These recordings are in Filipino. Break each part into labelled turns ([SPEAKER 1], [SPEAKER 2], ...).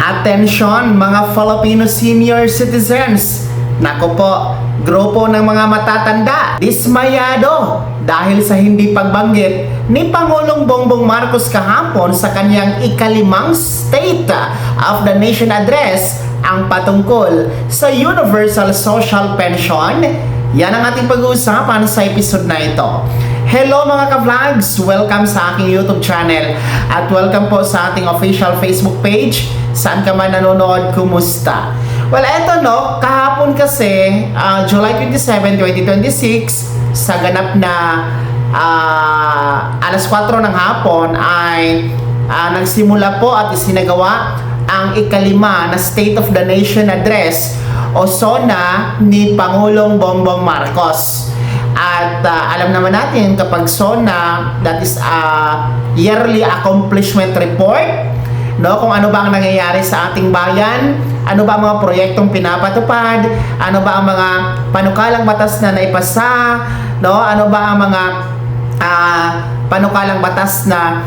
[SPEAKER 1] Atensyon mga Filipino senior citizens! Nako po, grupo ng mga matatanda, dismayado dahil sa hindi pagbanggit ni Pangulong Bongbong Marcos kahapon sa kanyang ikalimang State of the Nation Address ang patungkol sa Universal Social Pension. Yan ang ating pag-uusapan sa episode na ito. Hello mga ka-vlogs! Welcome sa aking YouTube channel at welcome po sa ating official Facebook page. Saan ka man nanonood, kumusta? Well, eto no, kahapon kasi, July 27, 2026, sa ganap na alas 4 ng hapon ay nagsimula po at isinagawa ang ikalima na State of the Nation Address o SONA ni Pangulong Bongbong Marcos. At alam naman natin kapag SONA, that is yearly accomplishment report, no, kung ano ba ang nangyayari sa ating bayan, ano ba ang mga proyektong pinapatupad, ano ba ang mga panukalang batas na naipasa, no, ano ba ang mga panukalang batas na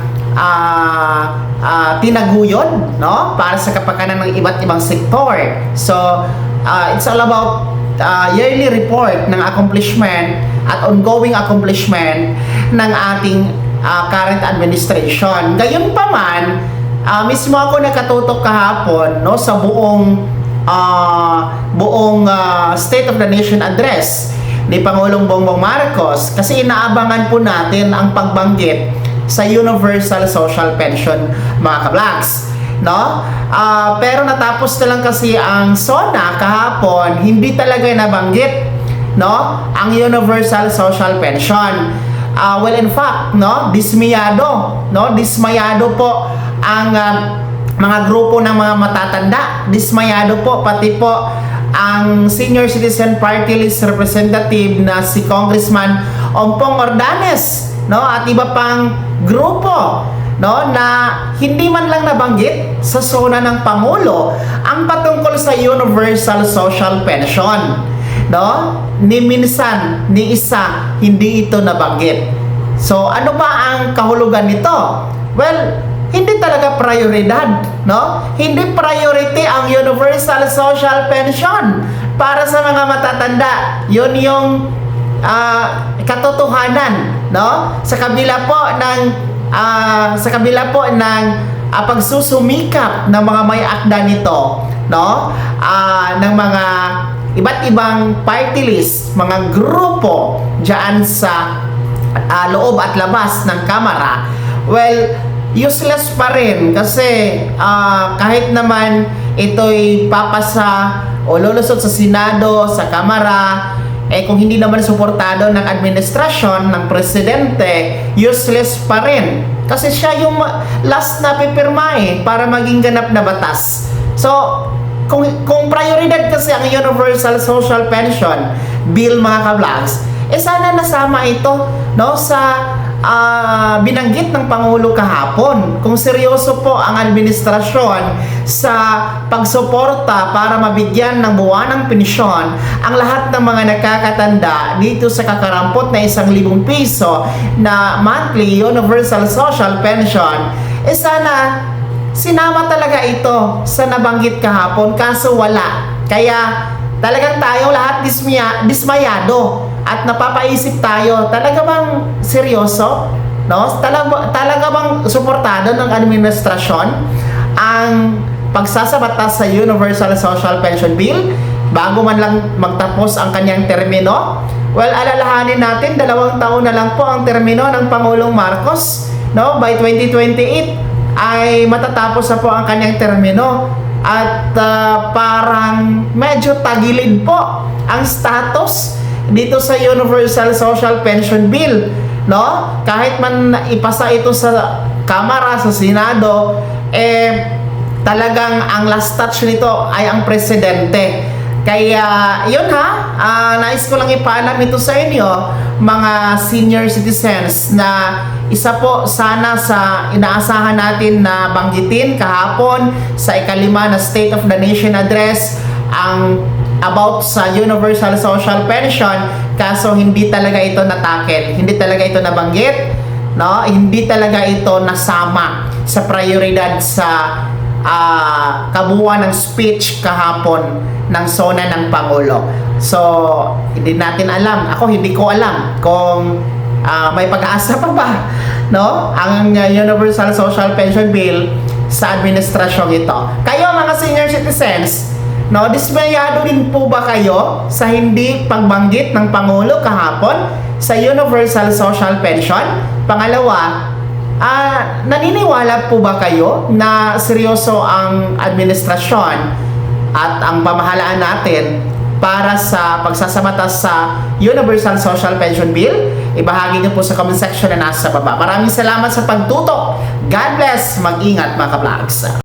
[SPEAKER 1] tinaguyod, no, para sa kapakanan ng iba't ibang sektor. So it's all about yearly report ng accomplishment at ongoing accomplishment ng ating current administration. Gayunpaman, mismo ako nakatutok kahapon, no, sa buong State of the Nation Address ni Pangulong Bongbong Marcos kasi inaabangan po natin ang pagbanggit sa Universal Social Pension, mga ka-vlogs, no? Pero natapos na lang kasi ang SONA kahapon, hindi talaga nabanggit, no, ang Universal Social Pension. Well, in fact, no, dismayado po ang mga grupo ng mga matatanda, dismayado po pati po ang Senior Citizen Party List representative na si Congressman Ompong Ordanes, no, at iba pang grupo, no, na hindi man lang nabanggit sa SONA ng Pangulo ang patungkol sa Universal Social Pension, no, ni minsan, ni isa, hindi ito nabanggit. So, ano ba ang kahulugan nito? Well, hindi talaga prioridad, no? Hindi priority ang Universal Social Pension para sa mga matatanda. Yun yung katotohanan, no? Sa kabila po ng pagsusumikap ng mga may akda nito, no? Ng mga iba't ibang party list, mga grupo diyan sa loob at labas ng Kamara. Well, useless pa rin kasi kahit naman ito'y papasa o lulusot sa Senado, sa Kamara, kung hindi naman suportado ng administrasyon, ng presidente, useless pa rin. Kasi siya yung last na pipirma para maging ganap na batas. So, kung prioridad kasi ang Universal Social Pension Bill, mga ka-vlogs, sana nasama ito, no, sa binanggit ng Pangulo kahapon. Kung seryoso po ang administrasyon sa pagsuporta para mabigyan ng buwanang pensyon ang lahat ng mga nakakatanda dito sa kakarampot na 1,000 piso na monthly Universal Social Pension, sana sinama talaga ito sa nabanggit kahapon, kaso wala. Kaya talagang tayo lahat dismayado at napapaisip tayo, talaga bang seryoso? No? Talaga bang suportado ng administrasyon ang pagsasabatas sa Universal Social Pension Bill bago man lang magtapos ang kanyang termino? Well, alalahanin natin, 2 taon na lang po ang termino ng Pangulong Marcos, no? By 2028 ay matatapos na po ang kanyang termino. At parang medyo tagilid po ang status dito sa Universal Social Pension Bill, no? Kahit man ipasa ito sa Kamara, sa Senado, talagang ang last touch nito ay ang presidente. Kaya yun nais ko lang ipaalam ito sa inyo, mga senior citizens, na isa po sana sa inaasahan natin na banggitin kahapon sa ikalima na State of the Nation Address ang about sa Universal Social Pension, kaso hindi talaga ito natakil, hindi talaga ito nabanggit, no? Hindi talaga ito nasama sa prioridad sa kabuuan ng speech kahapon ng SONA ng Pangulo. So, hindi natin alam. Ako, hindi ko alam kung may pag-asa pa ba, no? Ang Universal Social Pension Bill sa administrasyong ito. Kayo mga senior citizens, no, dismayado din po ba kayo sa hindi pagbanggit ng Pangulo kahapon sa Universal Social Pension? Pangalawa, naniniwala po ba kayo na seryoso ang administrasyon at ang pamahalaan natin para sa pagsasabatas sa Universal Social Pension Bill? Ibahagi niyo po sa comment section na nasa baba. Maraming salamat sa pagtutok. God bless. Mag-ingat mga ka-vlogs.